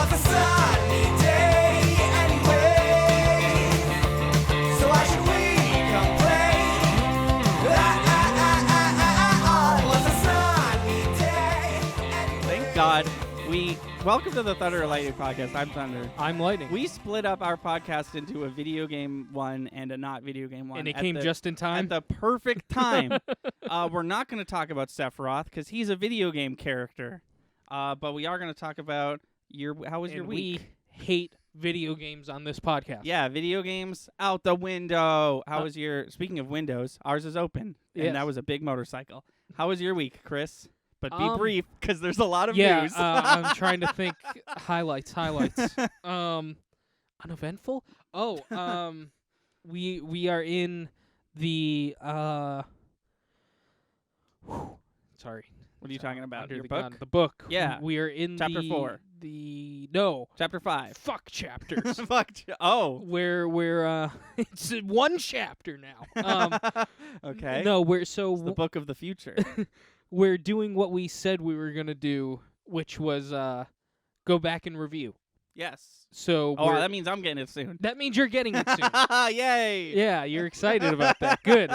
was a sunny day anyway. So why should we complain? It was a sunny day anyway. Thank God. Welcome to the Thunder and Lightning podcast. I'm Thunder. I'm Lightning. We split up our podcast into a video game one and a not video game one. And it came just in time? At the perfect time. We're not going to talk about Sephiroth because he's a video game character. But we are going to talk about how was your week? We hate video games on this podcast. Yeah, video games out the window. How was speaking of windows, ours is open. And Yes. that was a big motorcycle. How was your week, Chris? But be brief, because there's a lot of Yeah, news. I'm trying to think. Highlights. Uneventful? Oh, we are in the, sorry. What are you talking about? Under Your the book? gun. The book. Yeah. We are in Chapter 4. No. Chapter 5. Fuck chapters. Fuck. Oh. We're it's one chapter now. Okay. No, It's the book of the future. we're doing what we said we were going to do, which was go back and review. Yes. So Oh, that means I'm getting it soon. that means you're getting it soon. Yay. Yeah, you're excited about that. Good.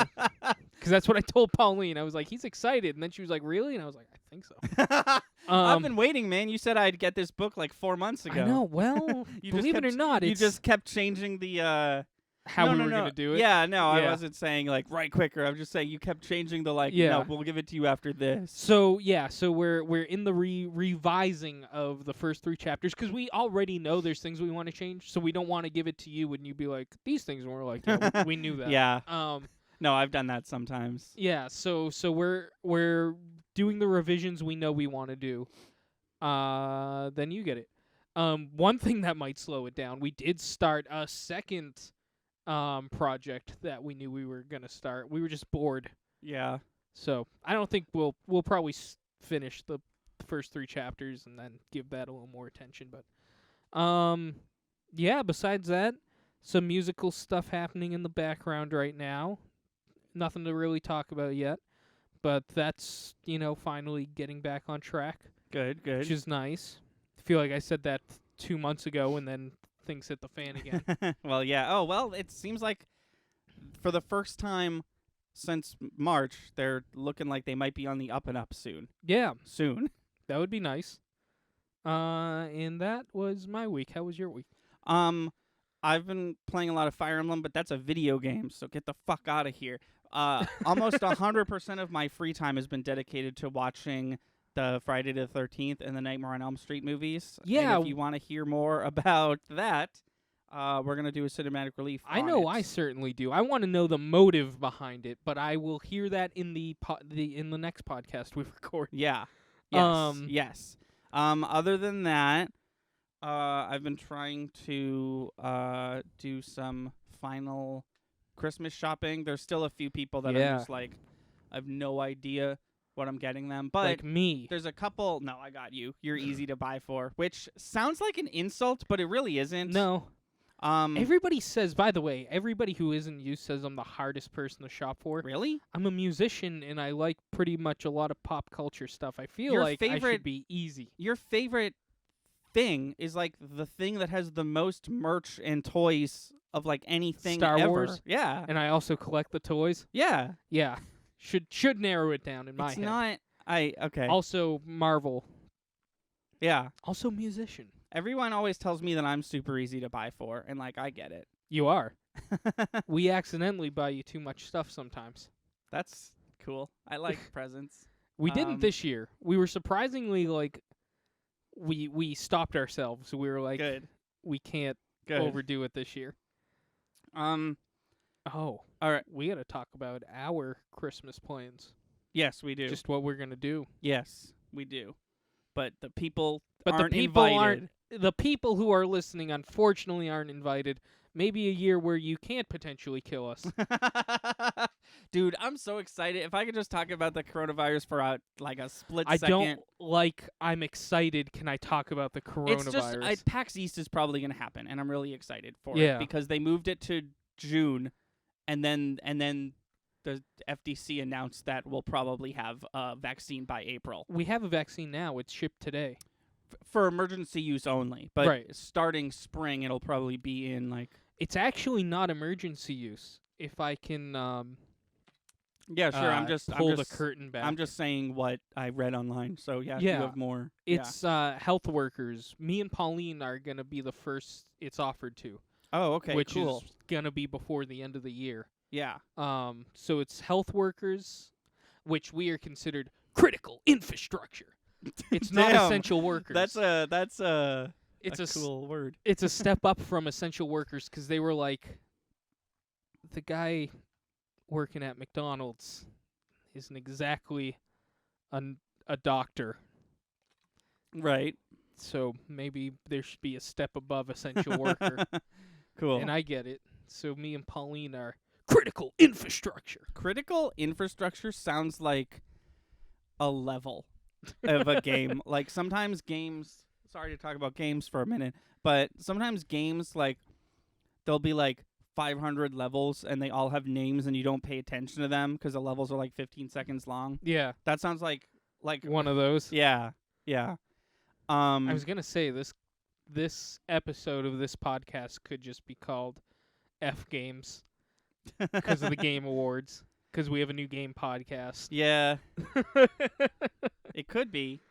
Because that's what I told Pauline. I was like, he's excited. And then she was like, really? And I was like, I think so. I've been waiting, man. You said I'd get this book like 4 months ago. I know. Well, You just believe it or kept- not, You it's just kept changing the how no, we no, were no. going to do it. Yeah, no, I Yeah. wasn't saying like right quicker. I'm just saying you kept changing the Yeah. no, we'll give it to you after this. So we're in the revising of the first 3 chapters because we already know there's things we want to change. So we don't want to give it to you and you be like, these things, and we're like, yeah, we knew that. Yeah. Um. No, I've done that sometimes. Yeah. So we're doing the revisions we know we want to do. Then you get it. One thing that might slow it down. We did start a second project that we knew we were gonna start. We were just bored. Yeah. So I don't think we'll probably finish the first 3 chapters and then give that a little more attention. But yeah. Besides that, some musical stuff happening in the background right now. Nothing to really talk about yet, but that's finally getting back on track, Good. which is nice. I feel like I said that 2 months ago and then things hit the fan again. Well, yeah. Oh, well, it seems like for the first time since March, they're looking like they might be on the up and up soon. Yeah, Soon. that would be nice. And that was my week. How was your week? I've been playing a lot of Fire Emblem, but that's a video game, so get the fuck out of here. Almost 100% of my free time has been dedicated to watching the Friday the 13th and the Nightmare on Elm Street movies. Yeah. And if you want to hear more about that, we're going to do a cinematic relief I on know it. I certainly do. I want to know the motive behind it, but I will hear that in the next podcast we record. Yeah. Yes. Yes. Other than that, I've been trying to do some final Christmas shopping. There's still a few people that Yeah. I'm just like, I have no idea what I'm getting them. But Like me. there's a couple. No, I got you. You're easy to buy for, which sounds like an insult, but it really isn't. No. Um. Everybody says, by the way, everybody who isn't you says I'm the hardest person to shop for. Really? I'm a musician and I like pretty much a lot of pop culture stuff. I feel Your like I favorite- should be easy. Your favorite thing is like the thing that has the most merch and toys of like anything Star ever. Wars? Yeah. And I also collect the toys. Yeah. Yeah. Should narrow it down in my It's head. not. Okay. Also Marvel. Yeah. Also musician. Everyone always tells me that I'm super easy to buy for, and like I get it. You are. We accidentally buy you too much stuff sometimes. That's cool. I like presents. We didn't this year. We were surprisringly like we stopped ourselves. We were like Good. we can't Good. overdo it this year. Oh, All right. we got to talk about our Christmas plans. Yes, we do. Just what we're going to do. Yes, we do. But the people But aren't the people invited. aren't the people who are listening unfortunately aren't invited. Maybe a year where you can't potentially kill us. Dude, I'm so excited. If I could just talk about the coronavirus for a split I second. don't like I'm excited. Can I talk about the coronavirus? It's just PAX East is probably going to happen, and I'm really excited for Yeah. it because they moved it to June, and then the FDC announced that we'll probably have a vaccine by April. We have a vaccine now. It's shipped today. for emergency use only. But Right. starting spring, it'll probably be in like. It's actually not emergency use. If I can Yeah, sure. I'm just pull the curtain back. I'm just saying what I read online. So yeah, if Yeah. you have more. It's health workers. Me and Pauline are going to be the first it's offered to. Oh, okay, which cool. is going to be before the end of the year. Yeah. So it's health workers, which we are considered critical infrastructure. It's not Damn, essential workers. That's a it's a cool word. It's a step up from essential workers because they were like, the guy working at McDonald's isn't exactly a doctor. Right. So maybe there should be a step above essential worker. Cool. And I get it. So me and Pauline are critical infrastructure. Critical infrastructure sounds like a level of a game. Like sometimes games, sorry to talk about games for a minute, but sometimes games like there'll be like 500 levels and they all have names and you don't pay attention to them because the levels are like 15 seconds long. Yeah. That sounds like one of those. Yeah. Yeah. I was going to say this episode of this podcast could just be called F Games because of the Game Awards, because we have a new game podcast. Yeah. It could be.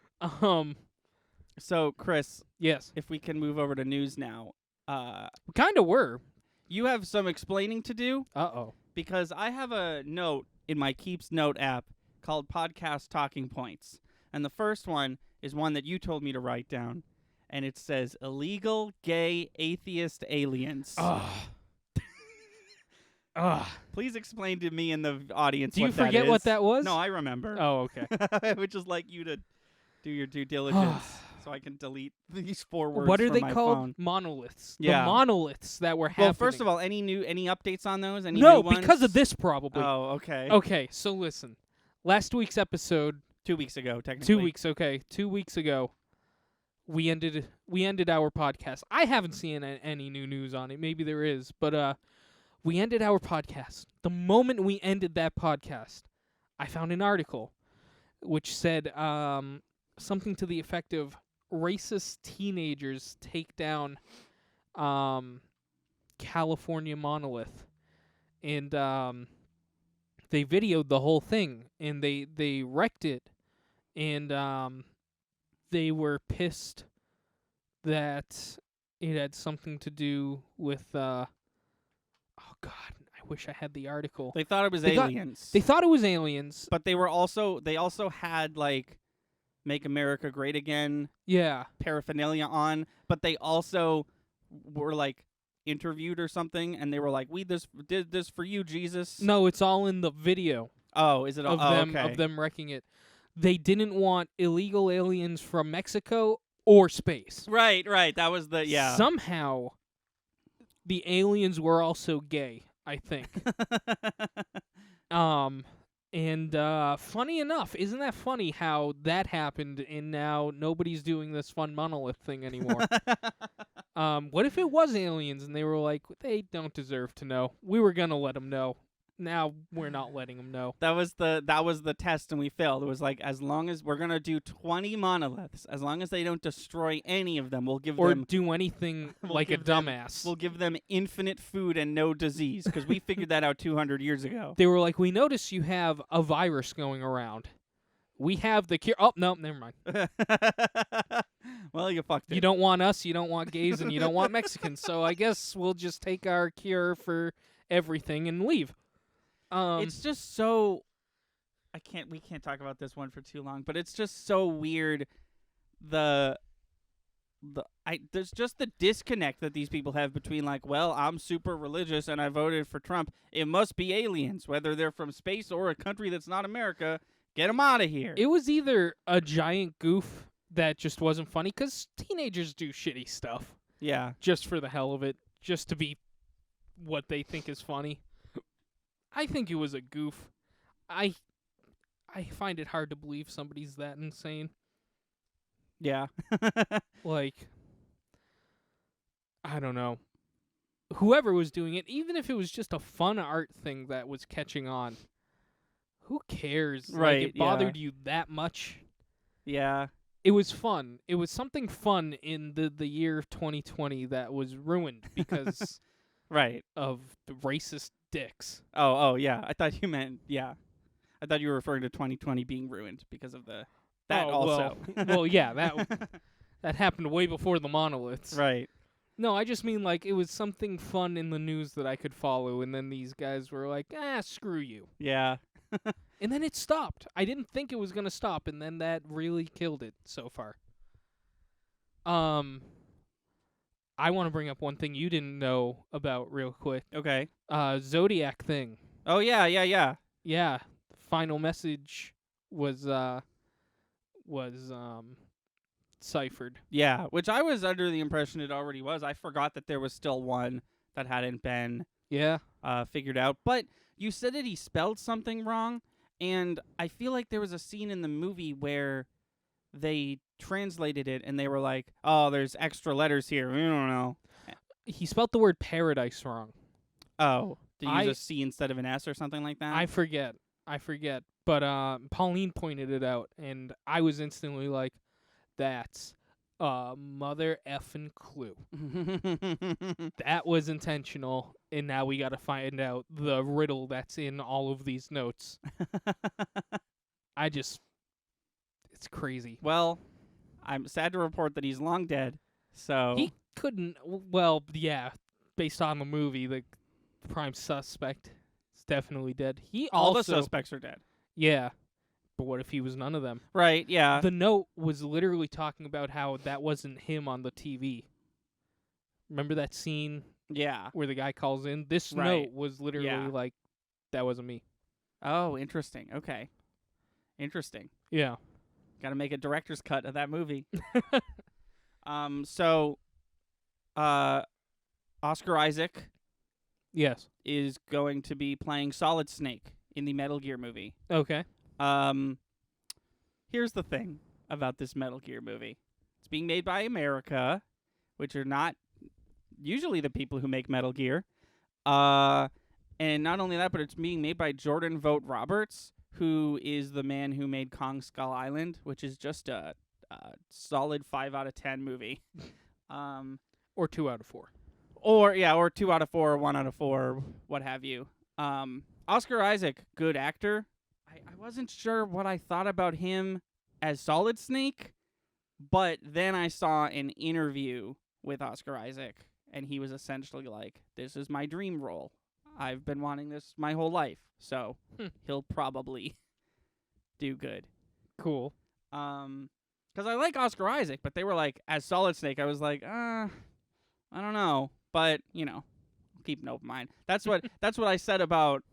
So, Chris, Yes. if we can move over to news now. We kind of were. You have some explaining to do Uh-oh. because I have a note in my Keeps Note app called Podcast Talking Points. And the first one is one that you told me to write down. And it says, illegal, gay, atheist aliens. Ugh. Please explain to me and the audience Do you what that forget is. what that was? No, I remember. Oh, okay. I would just like you to do your due diligence so I can delete these 4 words What are from they my called? phone. Monoliths. Yeah. The monoliths that were happening. Well, first of all, any updates on those? Any no, new ones? because of this probably. Oh, okay. Okay, so listen. Last week's episode, 2 weeks ago, technically. 2 weeks, okay. 2 weeks ago, we ended our podcast. I haven't seen any new news on it. Maybe there is, but we ended our podcast. The moment we ended that podcast, I found an article which said something to the effect of racist teenagers take down California monolith. And they videoed the whole thing, and they wrecked it. And they were pissed that it had something to do with oh god, I wish I had the article. They thought it was They aliens. They thought it was aliens. But they also had like Make America Great Again Yeah. paraphernalia on, but they also were like interviewed or something and they were like, "We did this for you, Jesus." No, it's all in the video Oh, is it all okay. of them wrecking it. They didn't want illegal aliens from Mexico or space. Right. That was the Somehow the aliens were also gay, I think. And funny enough, isn't that funny how that happened and now nobody's doing this fun monolith thing anymore? What if it was aliens and they were like, they don't deserve to know. We were going to let them know. Now we're not letting them know. That was the test and we failed. It was like, as long as we're going to do 20 monoliths, as long as they don't destroy any of them, we'll give Or them do anything like a give them- dumbass. we'll give them infinite food and no disease because we figured that out 200 years ago. They were like, we notice you have a virus going around. We have the cure. Oh, no, never mind. Well, you fucked it. You don't want us, you don't want gays, and you don't want Mexicans. So I guess we'll just take our cure for everything and leave. It's just so we can't talk about this one for too long, but it's just so weird there's just the disconnect that these people have between like, well, I'm super religious and I voted for Trump. It must be aliens, whether they're from space or a country that's not America. Get them out of here. It was either a giant goof that just wasn't funny, because teenagers do shitty stuff Yeah. just for the hell of it, just to be what they think is funny. I think it was a goof. I find it hard to believe somebody's that insane. Yeah. Like, I don't know. Whoever was doing it, even if it was just a fun art thing that was catching on, who cares? Right, Like, it bothered you that much? Yeah. It was fun. It was something fun in the year of 2020 that was ruined because Right. of the racist dicks. Oh, yeah. I thought you meant, yeah. I thought you were referring to 2020 being ruined because of that also. Well, yeah, that happened way before the monoliths. Right. No, I just mean like it was something fun in the news that I could follow, and then these guys were like, screw you. Yeah. And then it stopped. I didn't think it was going to stop, and then that really killed it so far. I want to bring up one thing you didn't know about real quick. Okay. Zodiac thing. Oh, yeah. Yeah, the final message was ciphered. Yeah, which I was under the impression it already was. I forgot that there was still one that hadn't been Yeah. figured out. But you said that he spelled something wrong, and I feel like there was a scene in the movie where they translated it and they were like, "Oh, there's extra letters here. We don't know." He spelled the word paradise wrong. Oh, to use I- a C instead of an S or something like that. I forget. But Pauline pointed it out, and I was instantly like, that's a mother effing clue. That was intentional, and now we got to find out the riddle that's in all of these notes. It's crazy. Well, I'm sad to report that he's long dead. So He couldn't, well, yeah, based on the movie, the prime suspect is definitely dead. He all also, the suspects are dead. yeah, but what if he was none of them? Right, yeah. The note was literally talking about how that wasn't him on the TV. Remember that scene Yeah. where the guy calls in? This Right. note was literally Yeah. like, that wasn't me. Oh, interesting. Okay. Interesting. Yeah. Got to make a director's cut of that movie. So Oscar Isaac Yes. is going to be playing Solid Snake in the Metal Gear movie. Okay. Here's the thing about this Metal Gear movie. It's being made by America, which are not usually the people who make Metal Gear. And not only that, but it's being made by Jordan Vogt Roberts, who is the man who made Kong Skull Island, which is just a solid 5 out of 10 movie. Or 2 out of 4. Or 2 out of 4, or 1 out of 4, what have you. Oscar Isaac, good actor. I wasn't sure what I thought about him as Solid Snake, but then I saw an interview with Oscar Isaac, and he was essentially like, "This is my dream role. I've been wanting this my whole life, so he'll probably do good." Cool. Because I like Oscar Isaac, but they were like, as Solid Snake, I was like, I don't know, but keep an open mind. That's what I said about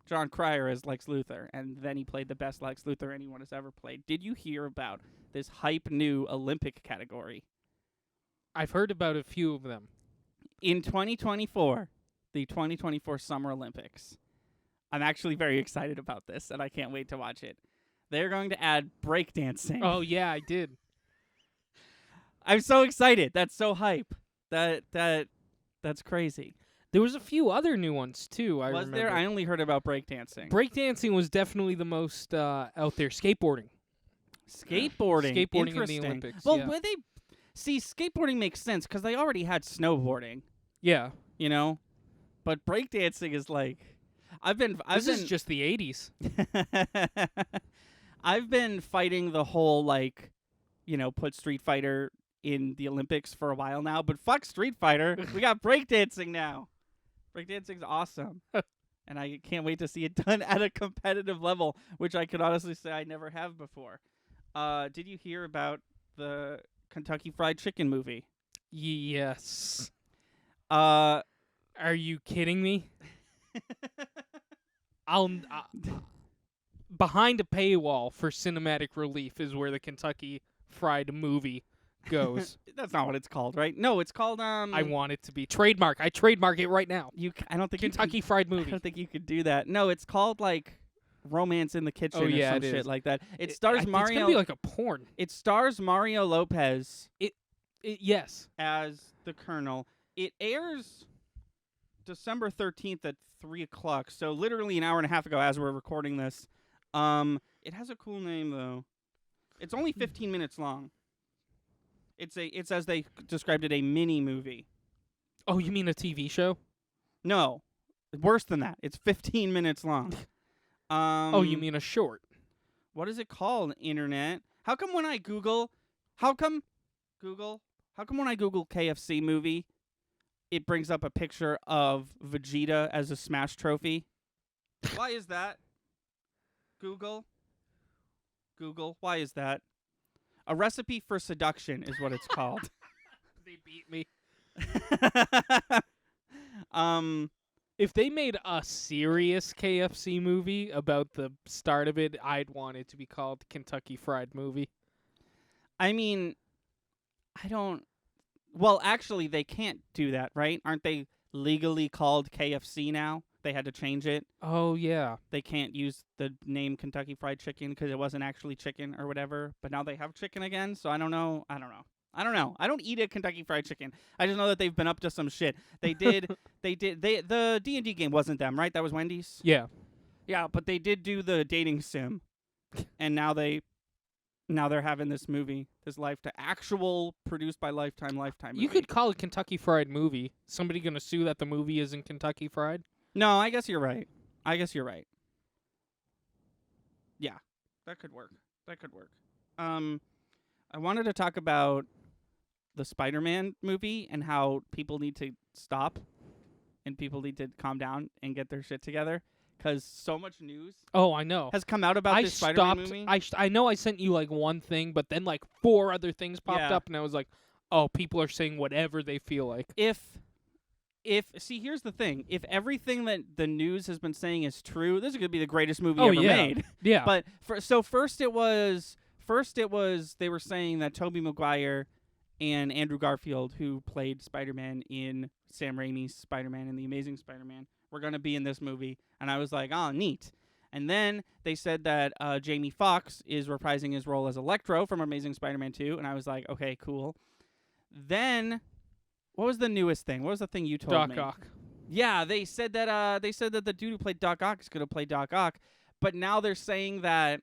John Cryer as Lex Luthor, and then he played the best Lex Luthor anyone has ever played. Did you hear about this hype new Olympic category? I've heard about a few of them. In 2024, the 2024 Summer Olympics, I'm actually very excited about this, and I can't wait to watch it. They're going to add breakdancing. Oh, yeah, I did. I'm so excited. That's so hype. That's crazy. There was a few other new ones, too, I Was remember. there? I only heard about breakdancing. Breakdancing was definitely the most out there. Skateboarding. Skateboarding. Skateboarding in the Interesting. Olympics, Well, yeah. would they see skateboarding makes sense because they already had snowboarding, Yeah. But breakdancing is like This is just the 80s. I've been fighting the whole put Street Fighter in the Olympics for a while now, but fuck Street Fighter. We got breakdancing now. Breakdancing's awesome. And I can't wait to see it done at a competitive level, which I could honestly say I never have before. Did you hear about the Kentucky Fried Chicken movie? Yes. Uh, Are you kidding me? I'll behind a paywall for cinematic relief is where the Kentucky Fried movie goes. That's not what it's called, right? No, it's called I want it to be trademark. I trademark it right now. I don't think Kentucky Fried I movie. don't think you could do that. No, it's called Romance in the Kitchen Oh, or yeah, some it shit is. like that. It stars It's Mario. gonna be like a porn. It stars Mario Lopez Yes. as the Colonel. It airs December 13th at 3:00, so literally an hour and a half ago as we're recording this. It has a cool name though. It's only 15 minutes long. It's as they described it, a mini movie. Oh, you mean a TV show? No, worse than that. It's 15 minutes long. Oh, you mean a short? What is it called? Internet. How come when I Google when I Google KFC movie, it brings up a picture of Vegeta as a Smash trophy? Why is that? Google. Why is that? A Recipe for Seduction is what it's called. They beat me. um, If they made a serious KFC movie about the start of it, I'd want it to be called Kentucky Fried Movie. I mean, I don't. Well, actually, they can't do that, right? Aren't they legally called KFC now? They had to change it. Oh, yeah. They can't use the name Kentucky Fried Chicken because it wasn't actually chicken or whatever. But now they have chicken again, so I don't know. I don't eat a Kentucky Fried Chicken. I just know that they've been up to some shit. They did. The D&D game wasn't them, right? That was Wendy's. Yeah. Yeah, but they did do the dating sim, and now they're having this movie, this actual produced by Lifetime movie. You could call it Kentucky Fried Movie. Somebody gonna sue that the movie isn't Kentucky Fried? No, I guess you're right. Yeah, that could work. I wanted to talk about the Spider-Man movie and how people need to stop and people need to calm down and get their shit together because so much news Oh, I know. has come out about this Spider-Man movie. I know I sent you like one thing, but then like 4 other things popped Yeah. up, and I was like, oh, people are saying whatever they feel like. See, here's the thing. If everything that the news has been saying is true, this is going to be the greatest movie ever made. Yeah. But first it was they were saying that Tobey Maguire and Andrew Garfield, who played Spider-Man in Sam Raimi's Spider-Man and The Amazing Spider-Man, were going to be in this movie. And I was like, oh, neat. And then they said that Jamie Foxx is reprising his role as Electro from Amazing Spider-Man 2. And I was like, okay, cool. Then, what was the newest thing? What was the thing you told me? Doc Ock. Yeah, they said that the dude who played Doc Ock is going to play Doc Ock. But now they're saying that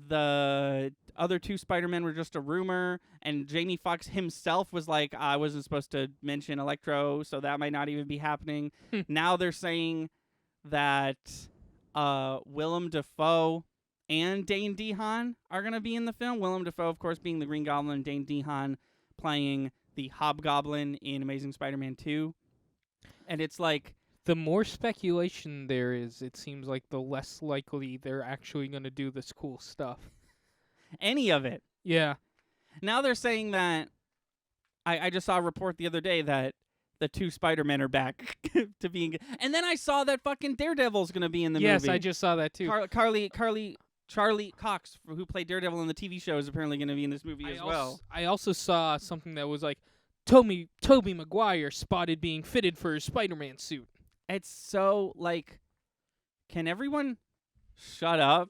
the other 2 Spider-Men were just a rumor, and Jamie Foxx himself was like, I wasn't supposed to mention Electro, so that might not even be happening. Now they're saying that Willem Dafoe and Dane DeHaan are going to be in the film. Willem Dafoe, of course, being the Green Goblin, Dane DeHaan playing the Hobgoblin in Amazing Spider-Man 2. And it's like, The more speculation there is, it seems like the less likely they're actually going to do this cool stuff. any of it. Yeah. Now they're saying that I just saw a report the other day that the 2 Spider-Men are back to being, and then I saw that fucking Daredevil's going to be in the movie. Yes, I just saw that too. Charlie Cox, who played Daredevil in the TV show, is apparently going to be in this movie as well. I also saw something that was like, Tobey Maguire spotted being fitted for his Spider-Man suit. It's so, like, can everyone shut up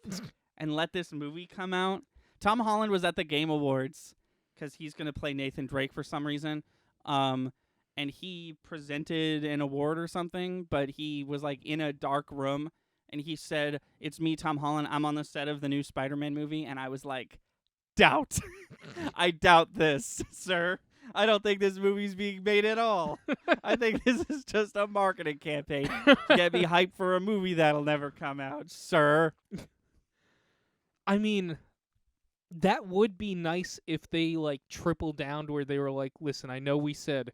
and let this movie come out? Tom Holland was at the Game Awards because he's going to play Nathan Drake for some reason. And he presented an award or something, but he was, like, in a dark room, and he said, "It's me, Tom Holland. I'm on the set of the new Spider-Man movie." And I was like, doubt. I doubt this, sir. I don't think this movie's being made at all. I think this is just a marketing campaign to get me hyped for a movie that'll never come out, sir. I mean, that would be nice if they, like, tripled down to where they were like, listen, I know we said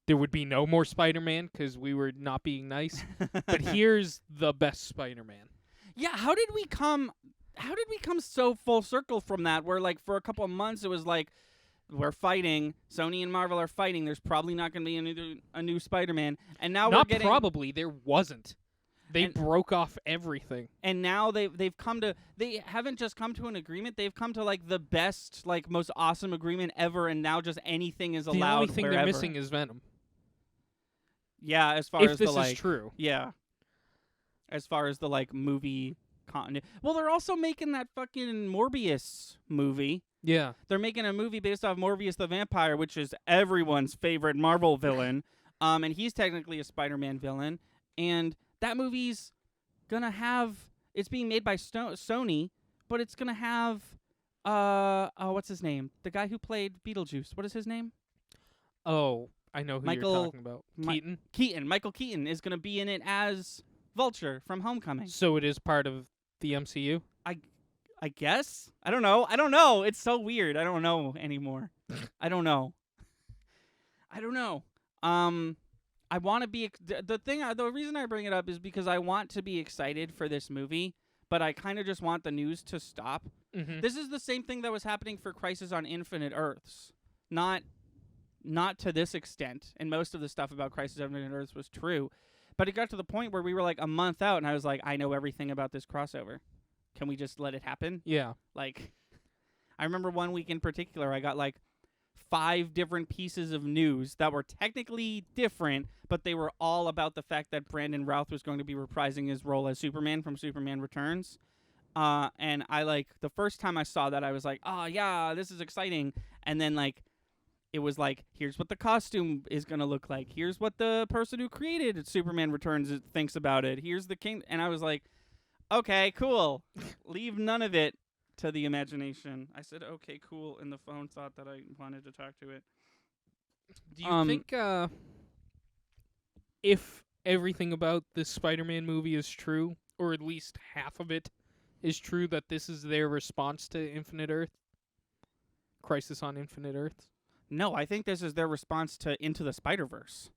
there would be no more Spider-Man because we were not being nice, but here's the best Spider-Man. Yeah, how did we come so full circle from that, where, like, for a couple of months it was like, we're fighting, Sony and Marvel are fighting, there's probably not going to be a new Spider-Man, and now Not we're getting... probably, there wasn't. They broke off everything. And now they haven't just come to an agreement, they've come to, like, the best, like, most awesome agreement ever, and now just anything is allowed The only thing wherever. they're missing is Venom. Yeah, as far If as this the, like... is true. Yeah. As far as the, like, movie continuity. Well, they're also making that fucking Morbius movie. Yeah. They're making a movie based off Morbius the Vampire, which is everyone's favorite Marvel villain. And he's technically a Spider-Man villain. And that movie's gonna have... It's being made by Sony, but it's gonna have what's his name? The guy who played Beetlejuice. What is his name? Oh, I know who Michael- you're talking about. Keaton. Keaton. Michael Keaton is going to be in it as Vulture from Homecoming. So it is part of the MCU? I guess. I don't know. It's so weird. I don't know anymore. I don't know. I want to be the reason I bring it up is because I want to be excited for this movie, but I kind of just want the news to stop. Mm-hmm. This is the same thing that was happening for Crisis on Infinite Earths. Not to this extent, and most of the stuff about Crisis on Infinite Earths was true, but it got to the point where we were like a month out, and I was like, I know everything about this crossover. Can we just let it happen? Yeah. Like, I remember one week in particular, I got like 5 different pieces of news that were technically different, but they were all about the fact that Brandon Routh was going to be reprising his role as Superman from Superman Returns. And I like, the first time I saw that, I was like, oh yeah, this is exciting. And then like, it was like, here's what the costume is going to look like. Here's what the person who created Superman Returns thinks about it. Here's the king. And I was like, okay, cool. Leave none of it to the imagination. I said, okay, cool. And the phone thought that I wanted to talk to it. Do you think if everything about this Spider-Man movie is true, or at least half of it is true, that this is their response to Infinite Earth? Crisis on Infinite Earths? No, I think this is their response to Into the Spider-Verse.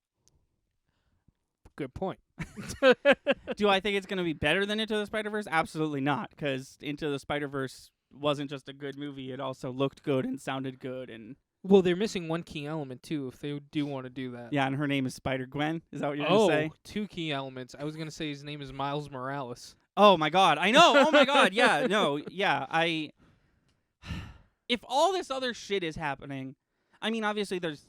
Good point. Do I think it's going to be better than Into the Spider-Verse? Absolutely not, because Into the Spider-Verse wasn't just a good movie. It also looked good and sounded good. And Well, they're missing one key element, too, if they do want to do that. yeah, and her name is Spider-Gwen. Is that what you're going to say? 2 key elements. I was going to say his name is Miles Morales. Oh, my God. I know. Oh, my God. Yeah, no. Yeah, if all this other shit is happening, I mean, obviously there's,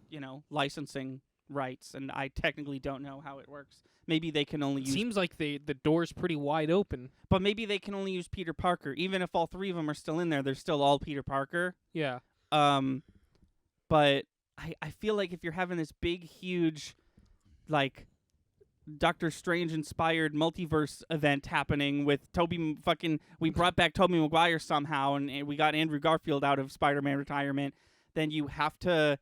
licensing rights, and I technically don't know how it works. Maybe they can only use... Seems like the door's pretty wide open. But maybe they can only use Peter Parker. Even if all 3 of them are still in there, they're still all Peter Parker. Yeah. But I feel like if you're having this big, huge, like, Doctor Strange-inspired multiverse event happening with we brought back Tobey Maguire somehow, and we got Andrew Garfield out of Spider-Man retirement, then you have to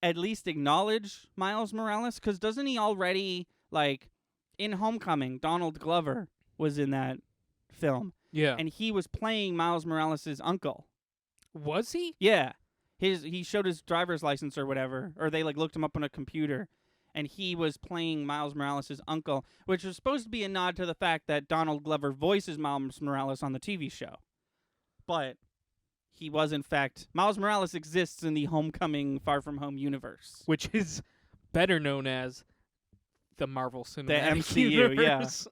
at least acknowledge Miles Morales, because doesn't he already, like, in Homecoming, Donald Glover was in that film, Yeah. and he was playing Miles Morales' uncle. Was he? Yeah. He showed his driver's license or whatever, or they like looked him up on a computer, and he was playing Miles Morales' uncle, which was supposed to be a nod to the fact that Donald Glover voices Miles Morales on the TV show. But he was, in fact, Miles Morales exists in the Homecoming Far From Home universe. Which is better known as the Marvel Cinematic MCU, Universe.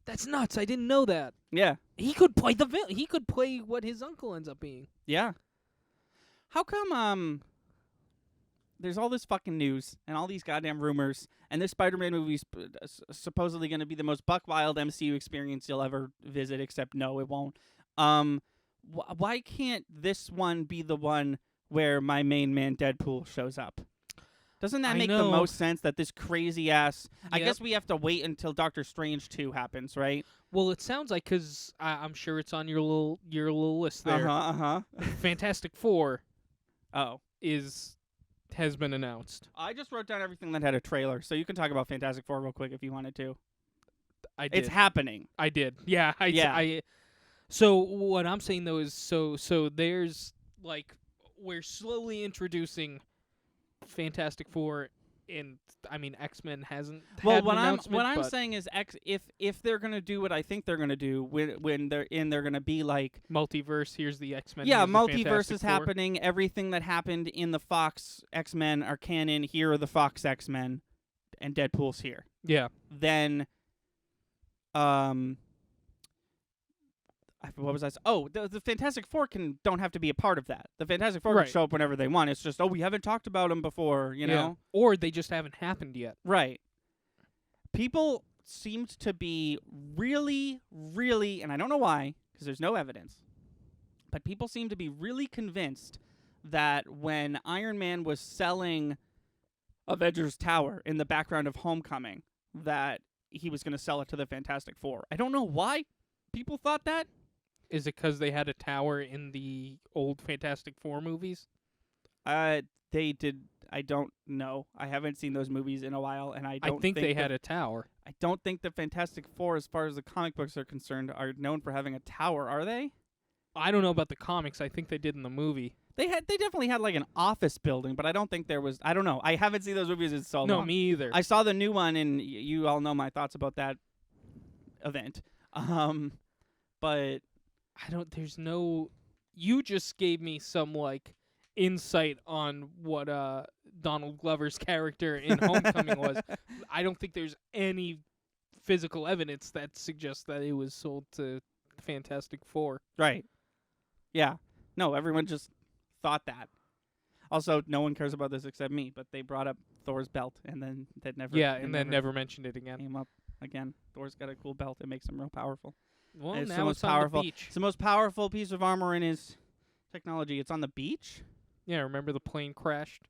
That's nuts. I didn't know that. Yeah. He could play he could play what his uncle ends up being. Yeah. How come, there's all this fucking news and all these goddamn rumors, and this Spider-Man movie's supposedly going to be the most buck-wild MCU experience you'll ever visit, except no, it won't. Why can't this one be the one where my main man Deadpool shows up? Doesn't that make the most sense that this crazy-ass... I guess we have to wait until Doctor Strange 2 happens, right? Well, it sounds like, because I'm sure it's on your little list there. Fantastic Four has been announced. I just wrote down everything that had a trailer, so you can talk about Fantastic Four real quick if you wanted to. I did. It's happening. I did. Yeah. So what I'm saying, though, is so there's, like, we're slowly introducing Fantastic Four, and I mean X-Men hasn't. Well, had what an I'm announcement, saying is if they're gonna do what I think they're gonna do when they're gonna be like multiverse. Here's the X-Men. Yeah, here's the multiverse Fantastic is Four. happening. Everything that happened in the Fox X-Men are canon. Here are the Fox X-Men, and Deadpool's here. Yeah. Then, what was I? The Fantastic Four don't have to be a part of that. The Fantastic Four can show up whenever they want. It's just we haven't talked about them before, you know, or they just haven't happened yet. Right. People seemed to be really, really, and I don't know why, because there's no evidence, but people seem to be really convinced that when Iron Man was selling Avengers Tower in the background of Homecoming, that he was going to sell it to the Fantastic Four. I don't know why people thought that. Is it because they had a tower in the old Fantastic Four movies? They did. I don't know. I haven't seen those movies in a while, and I don't think they had a tower. I don't think the Fantastic Four, as far as the comic books are concerned, are known for having a tower. Are they? I don't know about the comics. I think they did in the movie. They definitely had like an office building, but I don't think there was. I don't know. I haven't seen those movies in so long. No, me either. I saw the new one, and you all know my thoughts about that event. But I don't. There's no. You just gave me some like insight on what Donald Glover's character in Homecoming was. I don't think there's any physical evidence that suggests that it was sold to Fantastic Four. right, yeah, no, everyone just thought that. Also, no one cares about this except me. But they brought up Thor's belt, and then that never. And then never mentioned it again. came up again. Thor's got a cool belt. It makes him real powerful. Well, It's the now most it's on powerful. the beach. It's the most powerful piece of armor in his technology. It's on the beach? Yeah, remember the plane crashed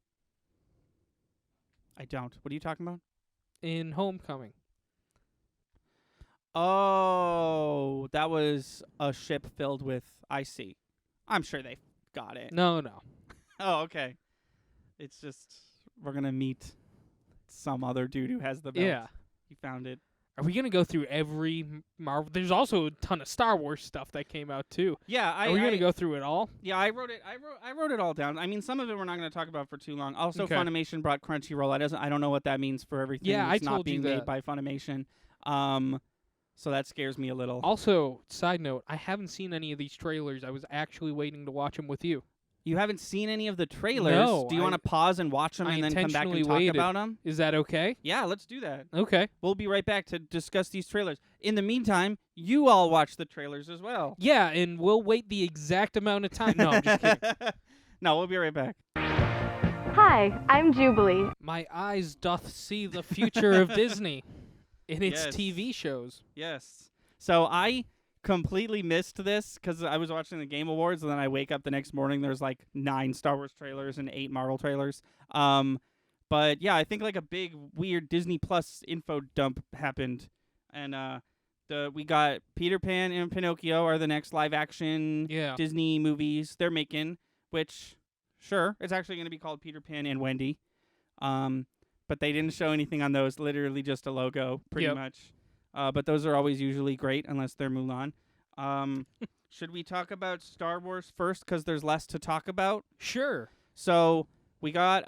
I don't. What are you talking about? in Homecoming? Oh, that was a ship filled with. I see. I'm sure they got it. No. Oh, okay. It's just we're gonna meet some other dude who has the belt. Yeah. He found it. Are we gonna go through every Marvel? There's also a ton of Star Wars stuff that came out too. Yeah, Are we gonna go through it all? Yeah, I wrote it. I wrote it all down. I mean, some of it we're not going to talk about for too long. Also, Okay. Funimation brought Crunchyroll. I don't know what that means for everything. Yeah, that's I not told you being made that. by Funimation. So that scares me a little. Also, side note, I haven't seen any of these trailers. I was actually waiting to watch them with you. You haven't seen any of the trailers. No, Do you want to pause and watch them I and then come back intentionally and talk waited. about them? Is that okay? Yeah, let's do that. Okay. We'll be right back to discuss these trailers. In the meantime, you all watch the trailers as well. Yeah, and we'll wait the exact amount of time. No, I'm just kidding. No, we'll be right back. Hi, I'm Jubilee. My eyes doth see the future of Disney in its Yes. TV shows. Yes. So I completely missed this because I was watching the Game Awards, and then I wake up the next morning. There's like 9 Star Wars trailers and 8 Marvel trailers. But yeah, I think like a big weird Disney Plus info dump happened, and we got Peter Pan and Pinocchio are the next live action Yeah. Disney movies they're making. Which, sure, it's actually going to be called Peter Pan and Wendy. But they didn't show anything on those. Literally just a logo, pretty Yep. much. But those are always usually great, unless they're Mulan. Should we talk about Star Wars first, because there's less to talk about? Sure. So we got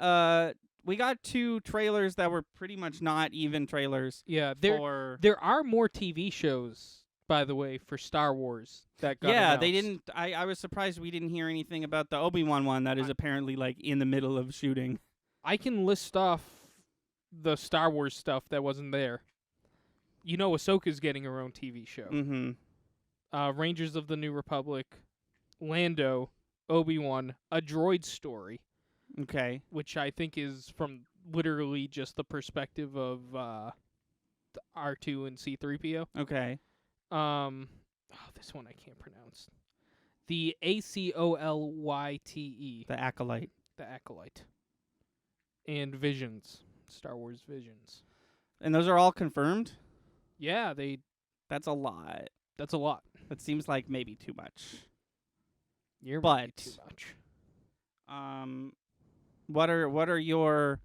2 trailers that were pretty much not even trailers. Yeah, for there are more TV shows, by the way, for Star Wars that got yeah, they announced. didn't. I was surprised we didn't hear anything about the Obi-Wan one that is apparently like in the middle of shooting. I can list off the Star Wars stuff that wasn't there. You know, Ahsoka's getting her own TV show. Mm-hmm. Rangers of the New Republic, Lando, Obi-Wan, A Droid Story, Okay. which I think is from literally just the perspective of the R2 and C-3PO. Okay. This one I can't pronounce. The Acolyte, The Acolyte. the Acolyte, and Visions, Star Wars Visions. And those are all confirmed? Yeah, That's a lot. that's a lot. That seems like maybe too much. You're But- maybe too much. What are your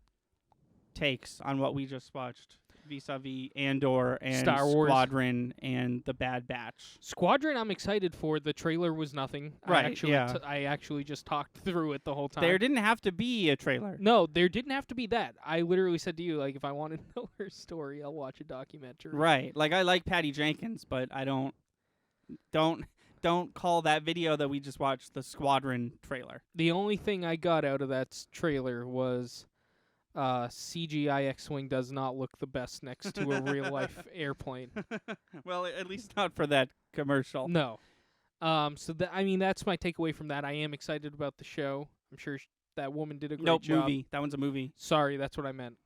takes on what we just watched vis-a-vis Andor and Star Wars. Squadron and the Bad Batch? Squadron, I'm excited for. The trailer was nothing. Right, yeah. I actually just talked through it the whole time. There didn't have to be a trailer. No, there didn't have to be that. I literally said to you, like, if I want to know her story, I'll watch a documentary. Right. Like I like Patty Jenkins, but I don't call that video that we just watched the Squadron trailer. The only thing I got out of that trailer was CGI X-Wing does not look the best next to a real-life airplane. Well, at least not for that commercial. No. So I mean, that's my takeaway from that. I am excited about the show. I'm sure that woman did a great Nope, job. movie. That one's a movie. Sorry, that's what I meant.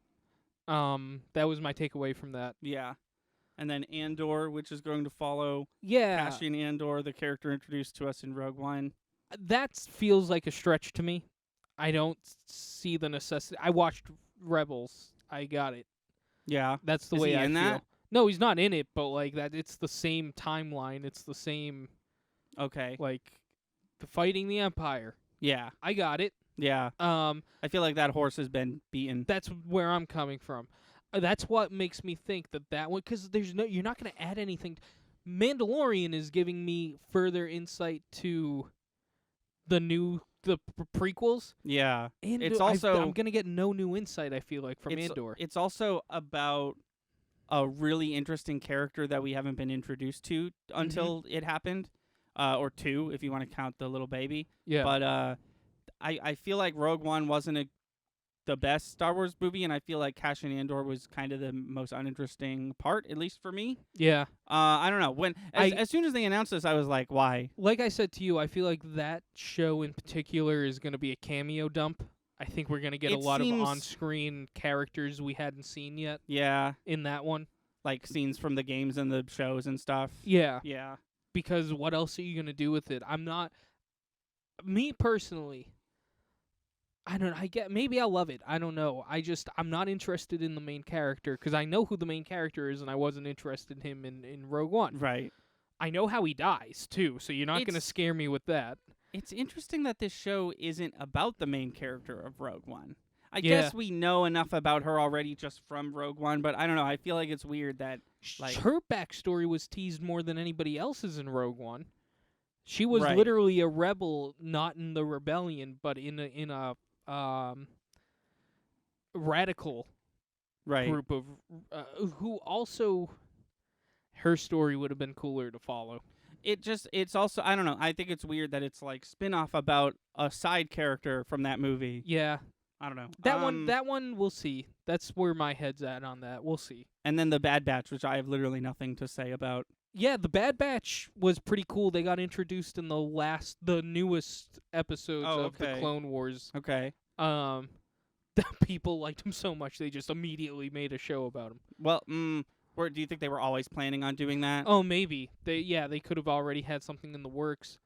That was my takeaway from that. Yeah. And then Andor, which is going to follow Yeah, Cassian Andor, the character introduced to us in Rogue One. that feels like a stretch to me. I don't see the necessity. I watched Rebels. I got it. Yeah. That's the Is way he I in feel. that? No, he's not in it, but like that, it's the same timeline. It's the same. Okay. like the fighting the Empire. Yeah. I got it. Yeah. I feel like that horse has been beaten. That's where I'm coming from. That's what makes me think that one, because you're not going to add anything. Mandalorian is giving me further insight to the prequels. Yeah. And It's I'm also going to get no new insight, I feel like, from Andor. It's also about a really interesting character that we haven't been introduced to until it happened, or two, if you want to count the little baby. Yeah. But I feel like Rogue One wasn't the best Star Wars movie, and I feel like Cassian Andor was kind of the most uninteresting part, at least for me. Yeah. I don't know. As soon as they announced this, I was like, why? Like I said to you, I feel like that show in particular is going to be a cameo dump. I think we're going to get a lot of on-screen characters we hadn't seen yet. Yeah. In that one. Like scenes from the games and the shows and stuff. Yeah. Yeah. Because what else are you going to do with it? Me personally, I don't know. Maybe I'll love it. I don't know. I'm not interested in the main character because I know who the main character is, and I wasn't interested in him in Rogue One. Right. I know how he dies too, so you're not going to scare me with that. It's interesting that this show isn't about the main character of Rogue One. I guess we know enough about her already just from Rogue One, but I don't know. I feel like it's weird that her backstory was teased more than anybody else's in Rogue One. She was Right. literally a rebel, not in the rebellion, but in a radical group of who also her story would have been cooler to follow. It's also, I don't know. I think it's weird that it's like spin-off about a side character from that movie. Yeah. I don't know. That one we'll see. That's where my head's at on that. We'll see. And then the Bad Batch, which I have literally nothing to say about. Yeah, the Bad Batch was pretty cool. They got introduced in the newest episodes of the Clone Wars. Okay. People liked him so much they just immediately made a show about him. Well, or do you think they were always planning on doing that? Oh, maybe. They could have already had something in the works.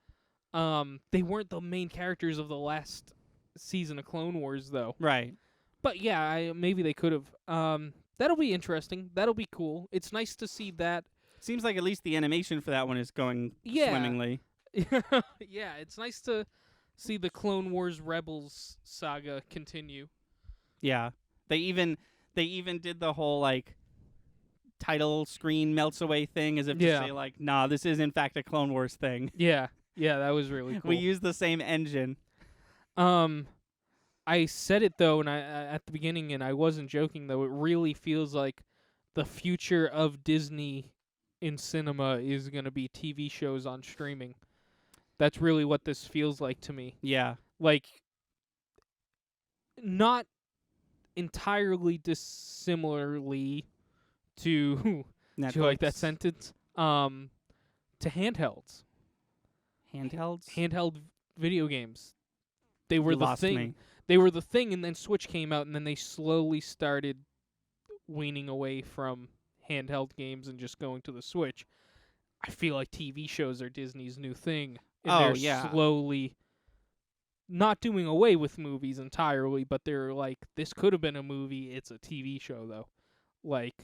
They weren't the main characters of the last season of Clone Wars, though. Right. But yeah, maybe they could have. That'll be interesting. That'll be cool. It's nice to see that. Seems like at least the animation for that one is going swimmingly. Yeah, it's nice to see the Clone Wars Rebels saga continue. Yeah. They even did the whole like title screen melts away thing as if to say like, nah, this is in fact a Clone Wars thing. Yeah, that was really cool. We used the same engine. I said it though, and I at the beginning, and I wasn't joking though. It really feels like the future of Disney in cinema is going to be TV shows on streaming. That's really what this feels like to me. Yeah. Like, not entirely dissimilarly to Netflix. do you like that sentence? To handhelds. Handhelds? Handheld video games. They were You the lost thing. me. They were the thing, and then Switch came out, and then they slowly started weaning away from handheld games and just going to the Switch. I feel like TV shows are Disney's new thing. And they're slowly not doing away with movies entirely, but they're like, this could have been a movie. It's a TV show, though. Like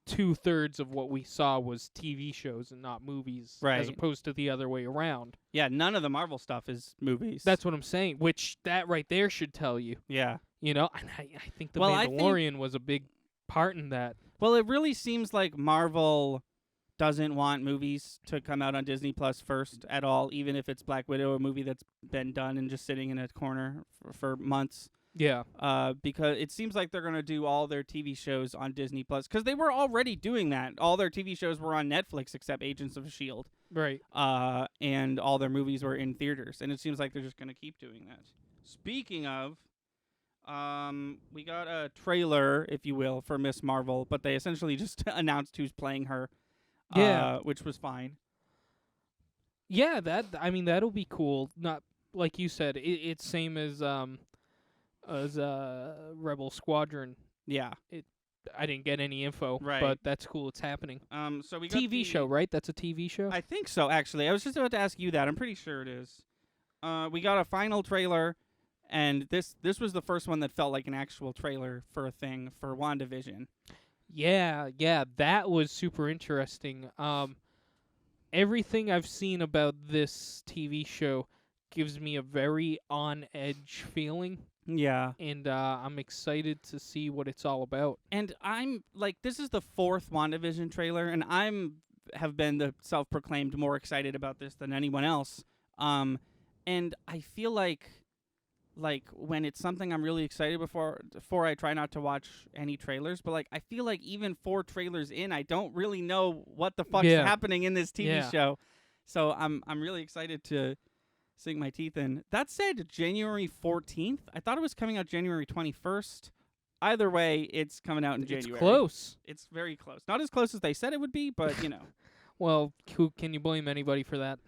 2/3 of what we saw was TV shows and not movies, as opposed to the other way around. Yeah, none of the Marvel stuff is movies. That's what I'm saying, which that right there should tell you. Yeah. You know, and I think the Mandalorian was a big part in that. Well, it really seems like Marvel doesn't want movies to come out on Disney Plus first at all, even if it's Black Widow, a movie that's been done and just sitting in a corner for months. Yeah. Because it seems like they're going to do all their TV shows on Disney Plus, because they were already doing that. All their TV shows were on Netflix except Agents of S.H.I.E.L.D. Right. And all their movies were in theaters, and it seems like they're just going to keep doing that. Speaking of, we got a trailer, if you will, for Miss Marvel, but they essentially just announced who's playing her. Which was fine. Yeah, that'll be cool. Not like you said, it's same as Rebel Squadron. Yeah. I didn't get any info, but that's cool. It's happening. So we got TV show, right? That's a TV show. I think so. Actually, I was just about to ask you that. I'm pretty sure it is. We got a final trailer, and this was the first one that felt like an actual trailer for a thing for WandaVision. Yeah, that was super interesting. everything I've seen about this TV show gives me a very on edge feeling, Yeah. and I'm excited to see what it's all about. And I'm like, this is the 4th WandaVision trailer, and have been the self-proclaimed more excited about this than anyone else. And I feel like when it's something I'm really excited before I try not to watch any trailers, but like I feel like even 4 trailers in, I don't really know what the fuck's happening in this TV show. So I'm really excited to sink my teeth in. That said, January 14th. I thought it was coming out January 21st. Either way, it's coming out in January. It's close. It's very close. Not as close as they said it would be, but you know. Well, can you blame anybody for that?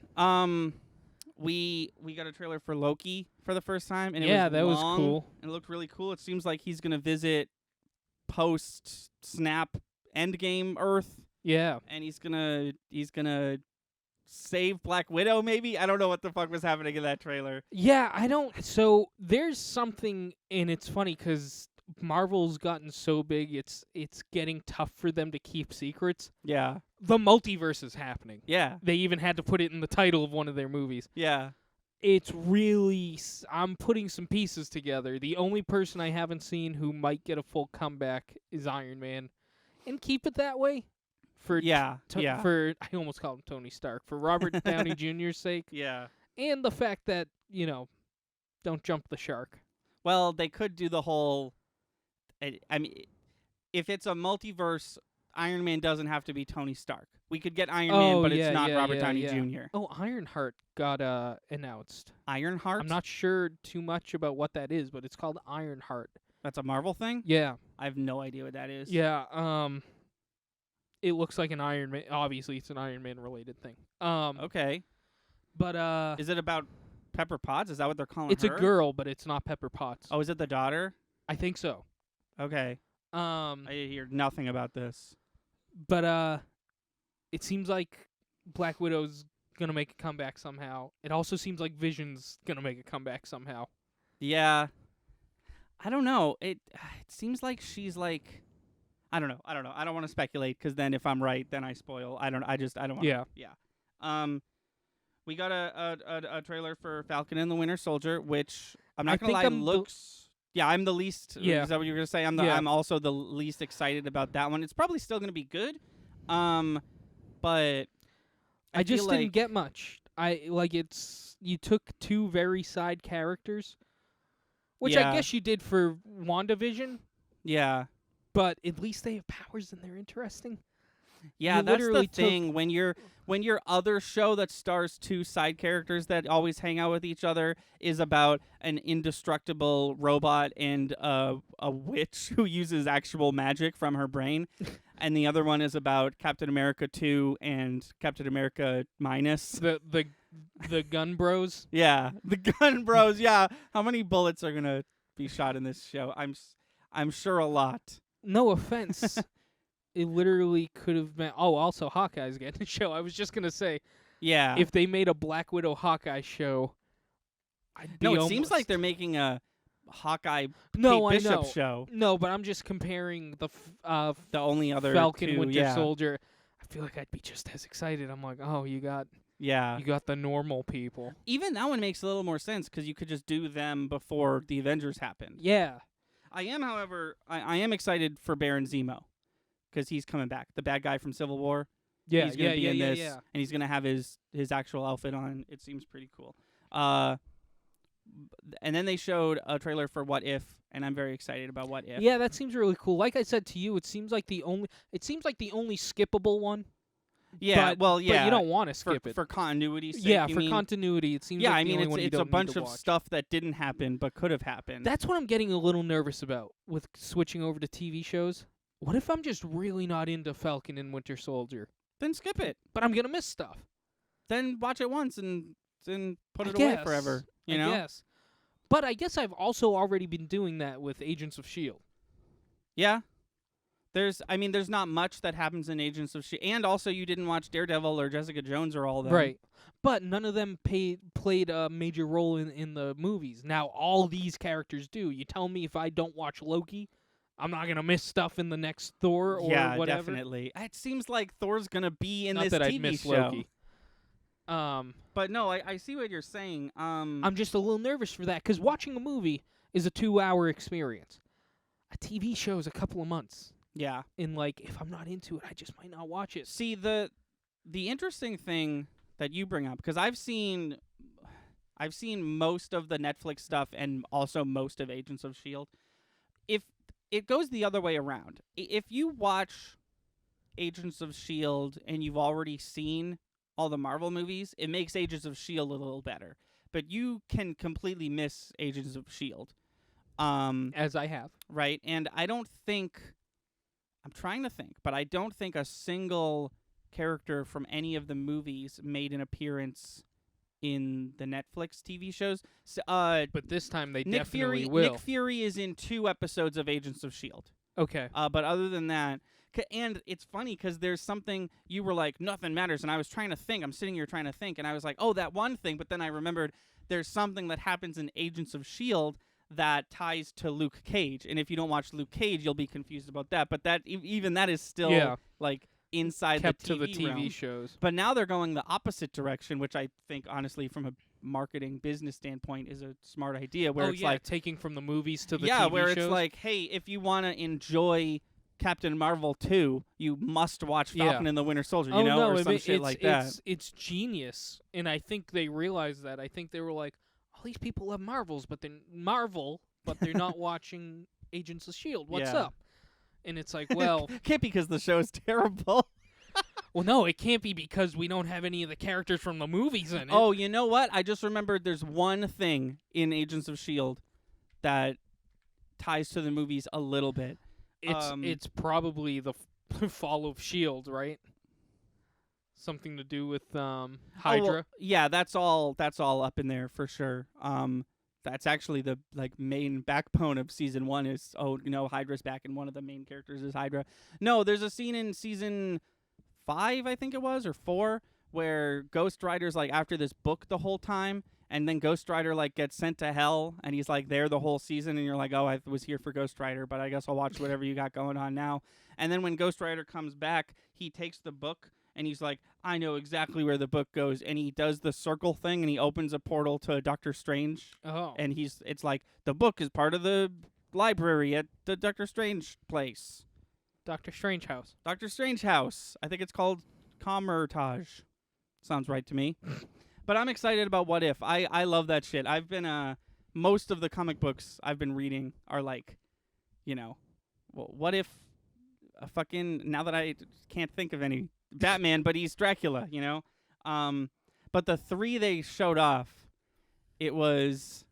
We got a trailer for Loki for the first time, and Yeah, it was that was long, cool. and it looked really cool. It seems like he's gonna visit post Snap Endgame Earth, Yeah. and he's gonna save Black Widow. Maybe, I don't know what the fuck was happening in that trailer. Yeah, I don't. So there's something, and it's funny because Marvel's gotten so big, it's getting tough for them to keep secrets. Yeah, The multiverse is happening. yeah, They even had to put it in the title of one of their movies. yeah. It's really, I'm putting some pieces together. The only person I haven't seen who might get a full comeback is Iron Man, and keep it that way. For Yeah, yeah, For I almost called him Tony Stark, for Robert Downey Jr.'s sake, yeah. and the fact that don't jump the shark. Well, they could do the whole. I mean, if it's a multiverse, Iron Man doesn't have to be Tony Stark. We could get Iron Man, but it's not Robert Downey Jr. Oh, Ironheart got announced. Ironheart? I'm not sure too much about what that is, but it's called Ironheart. That's a Marvel thing? Yeah, I have no idea what that is. yeah. It looks like an Iron Man. Obviously, it's an Iron Man related thing. Okay. But Is it about Pepper Potts? Is that what they're calling it's her? a girl, but it's not Pepper Potts. Oh, is it the daughter? I think so. Okay. I hear nothing about this. But it seems like Black Widow's gonna make a comeback somehow. It also seems like Vision's gonna make a comeback somehow. Yeah. I don't know. It seems like she's like, I don't know. I don't want to speculate, because then if I'm right, then I spoil. I don't want. Yeah. Yeah. We got a trailer for Falcon and the Winter Soldier, which I'm not I gonna think lie, I'm the- looks. Yeah, I'm the least. Yeah. Is that what you were gonna say? Yeah. I'm also the least excited about that one. It's probably still gonna be good. But I just feel didn't like- get much. You took 2 very side characters, which I Yeah. guess you did for WandaVision, Yeah. but at least they have powers and they're interesting. Yeah, You that's the literally took- thing. When your other show that stars 2 side characters that always hang out with each other is about an indestructible robot and a witch who uses actual magic from her brain, and the other one is about Captain America 2 and Captain America minus. The Gun Bros. Yeah, the Gun Bros. Yeah, how many bullets are gonna be shot in this show? I'm sure a lot. No offense. It literally could have been. Oh, also Hawkeye's getting a show. I was just gonna say, Yeah. if they made a Black Widow Hawkeye show, I'd be No, it almost... seems like they're making a Hawkeye no, Kate I Bishop know. show. No, but I'm just comparing the The only other Falcon 2, Winter yeah. Soldier. I feel like I'd be just as excited. I'm like, oh, you got Yeah. the normal people. Even that one makes a little more sense, because you could just do them before the Avengers happened. Yeah. I am, however, I am excited for Baron Zemo, because he's coming back. The bad guy from Civil War. Yeah. He's going to be in this, yeah. and he's going to have his actual outfit on. It seems pretty cool. And then they showed a trailer for What If, and I'm very excited about What If. Yeah, that seems really cool. Like I said to you, it seems like the only skippable one. Yeah, but, well, yeah. But you don't want to skip it. For continuity's sake, Yeah, you for mean? continuity, it seems Yeah, like I the mean, only one you it's a don't need bunch to of watch. stuff that didn't happen but could have happened. That's what I'm getting a little nervous about with switching over to TV shows. What if I'm just really not into Falcon and Winter Soldier, Then skip it. but I'm gonna miss stuff? Then watch it once and then put I it away guess. forever. You I know? guess. But I guess I've also already been doing that with Agents of S.H.I.E.L.D. Yeah. There's not much that happens in Agents of S.H.I.E.L.D. And also, you didn't watch Daredevil or Jessica Jones or all of them. Right. But none of them played a major role in the movies. Now, all these characters do. You tell me if I don't watch Loki, I'm not going to miss stuff in the next Thor or yeah, whatever. definitely. It seems like Thor's going to be in Not this that TV I'd miss show. Loki. But no, I see what you're saying. I'm just a little nervous for that because watching a movie is a 2-hour experience. A TV show is a couple of months. yeah. And like, if I'm not into it, I just might not watch it. See, the interesting thing that you bring up, because I've seen most of the Netflix stuff and also most of Agents of S.H.I.E.L.D. If it goes the other way around, if you watch Agents of S.H.I.E.L.D. and you've already seen all the Marvel movies, it makes Agents of S.H.I.E.L.D. a little better. But you can completely miss Agents of S.H.I.E.L.D. As I have. Right? And I'm trying to think, but I don't think a single character from any of the movies made an appearance in the Netflix TV shows. But this time they Nick definitely Fury, will. Nick Fury is in 2 episodes of Agents of S.H.I.E.L.D. Okay. But other than that, and it's funny because there's something you were like, nothing matters, and I was trying to think. I'm sitting here trying to think, and I was like, oh, that one thing. But then I remembered there's something that happens in Agents of S.H.I.E.L.D. that ties to Luke Cage, and if you don't watch Luke Cage, you'll be confused about that. But that even that is still like inside Kept the TV to the TV realm. shows. But now they're going the opposite direction, which I think, honestly, from a marketing business standpoint, is a smart idea. Where it's like taking from the movies to the yeah, TV where shows. it's like, hey, if you want to enjoy Captain Marvel 2, you must watch Falcon and the Winter Soldier, you know, or some shit like that. It's genius, and I think they realized that. I think they were like, all these people love Marvel, but they're not watching Agents of S.H.I.E.L.D. What's Yeah. up? And it's like, well, Can't be because the show is terrible. well, no, it can't be because we don't have any of the characters from the movies in it. Oh, you know what? I just remembered there's one thing in Agents of S.H.I.E.L.D. that ties to the movies a little bit. It's probably the fall of S.H.I.E.L.D., right? Something to do with Hydra. Oh, well, yeah, that's all up in there for sure. That's actually the main backbone of season 1 is Hydra's back, and one of the main characters is Hydra. No, there's a scene in season 5, I think it was, or 4, where Ghost Rider's like after this book the whole time, and then Ghost Rider gets sent to hell, and he's there the whole season, and you're like, oh, I was here for Ghost Rider, but I guess I'll watch whatever you got going on now. And then when Ghost Rider comes back, he takes the book, and he's like, I know exactly where the book goes, and he does the circle thing, and he opens a portal to Doctor Strange. Oh. And it's like, the book is part of the library at the Doctor Strange place. Doctor Strange house. Doctor Strange house. I think it's called Commertage. Sounds right to me. But I'm excited about What If. I love that shit. I've been, most of the comic books I've been reading are what if a fucking, now that I can't think of any, Batman, but he's Dracula, But the 3 they showed off, it was,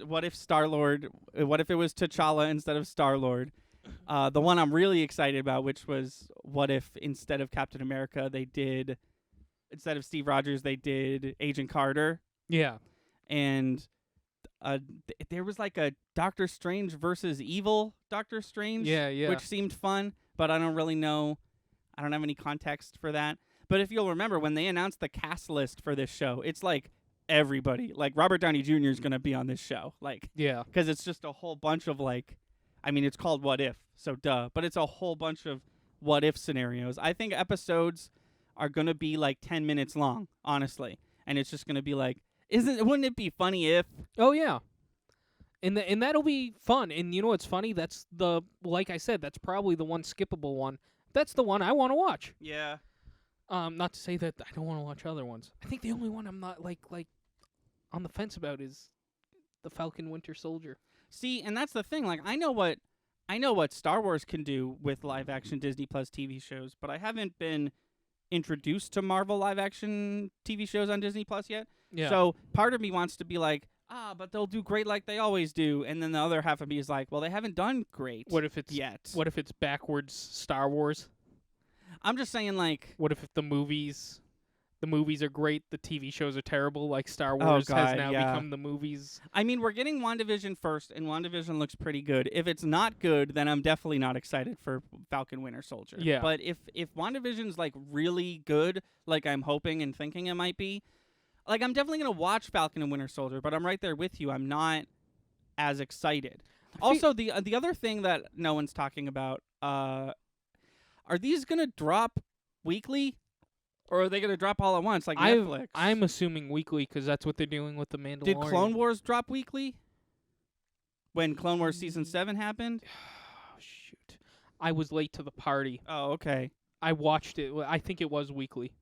what if Star-Lord, what if it was T'Challa instead of Star-Lord? The one I'm really excited about, which was what if instead of Captain America, instead of Steve Rogers, they did Agent Carter. Yeah. And there was a Doctor Strange versus evil Doctor Strange. Yeah. Which seemed fun, but I don't really know. I don't have any context for that. But if you'll remember, when they announced the cast list for this show, it's everybody. Robert Downey Jr. is going to be on this show. Yeah. Because it's just a whole bunch of it's called What If, so duh. But it's a whole bunch of what if scenarios. I think episodes are going to be 10 minutes long, honestly. And it's just going to be wouldn't it be funny if? Oh, yeah. And that'll be fun. And you know what's funny? That's like I said, that's probably the one skippable one. That's the one I want to watch. Yeah. Not to say that I don't want to watch other ones. I think the only one I'm not like on the fence about is the Falcon Winter Soldier. See, and that's the thing. I know what Star Wars can do with live action Disney Plus TV shows, but I haven't been introduced to Marvel live action TV shows on Disney Plus yet. Yeah. So part of me wants to be but they'll do great like they always do, and then the other half of me is well, they haven't done great. What if it's yet? What if it's backwards Star Wars? I'm just saying What if the movies are great, the TV shows are terrible, like Star Wars has now become the movies? I mean, we're getting WandaVision first, and WandaVision looks pretty good. If it's not good, then I'm definitely not excited for Falcon Winter Soldier. Yeah. But if WandaVision's really good, I'm hoping and thinking it might be, I'm definitely going to watch Falcon and Winter Soldier, but I'm right there with you. I'm not as excited. Also, the other thing that no one's talking about, are these going to drop weekly? Or are they going to drop all at once like Netflix? I'm assuming weekly because that's what they're doing with the Mandalorian. Did Clone Wars drop weekly? When Clone Wars Season 7 happened? Oh, shoot. I was late to the party. Oh, okay. I watched it. I think it was weekly.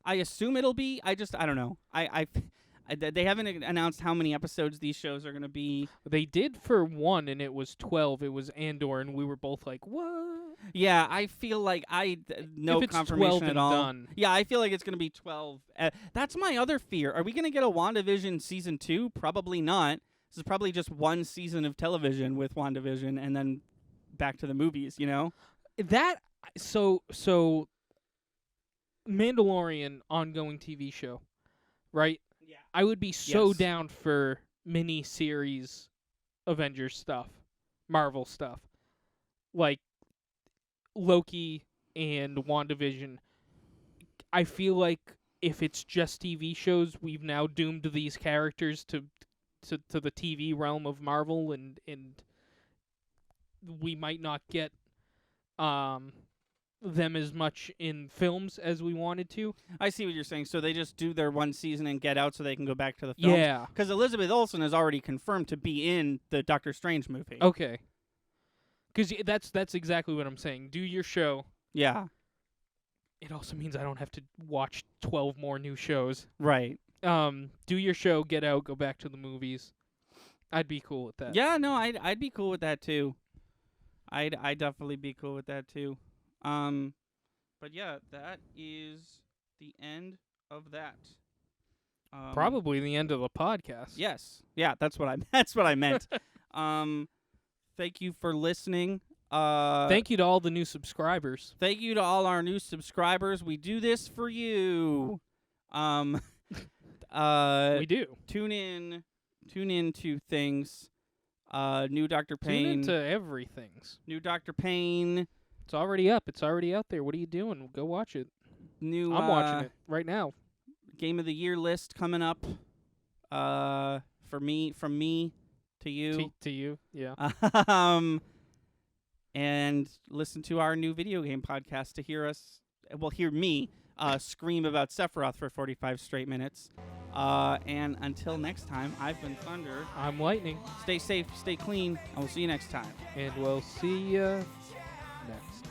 I assume it'll be. I don't know. They haven't announced how many episodes these shows are going to be. They did for one, and it was 12. It was Andor, and we were both like, what? Yeah, I feel like no if it's confirmation 12 at and all. done. Yeah, I feel like it's going to be 12. That's my other fear. Are we going to get a WandaVision Season 2? Probably not. This is probably just one season of television with WandaVision, and then back to the movies, you know? So Mandalorian ongoing TV show, right? Yeah. I would be so Yes. down for mini-series Avengers stuff, Marvel stuff, like Loki and WandaVision. I feel like if it's just TV shows, we've now doomed these characters to the TV realm of Marvel, and we might not get them as much in films as we wanted to. I see what you're saying. So they just do their one season and get out so they can go back to the films? Yeah. Because Elizabeth Olsen is already confirmed to be in the Doctor Strange movie. Okay. Because that's exactly what I'm saying. Do your show. Yeah. It also means I don't have to watch 12 more new shows. Right. Do your show, get out, go back to the movies. I'd be cool with that. Yeah, no, I'd be cool with that too. I'd definitely be cool with that too. But yeah, that is the end of that. Probably the end of the podcast. Yes. Yeah, that's what I meant. Thank you for listening. Thank you to all the new subscribers. Thank you to all our new subscribers. We do this for you. We do. Tune in to things. New Dr. Payne. Tune into everything's. New Dr. Payne. It's already up. It's already out there. What are you doing? Go watch it. New I'm watching it right now. Game of the Year list coming up. From me to you. To you, yeah. And listen to our new video game podcast to hear me scream about Sephiroth for 45 straight minutes. And until next time, I've been Thunder. I'm Lightning. Stay safe, stay clean, and we'll see you next time. And we'll see you next.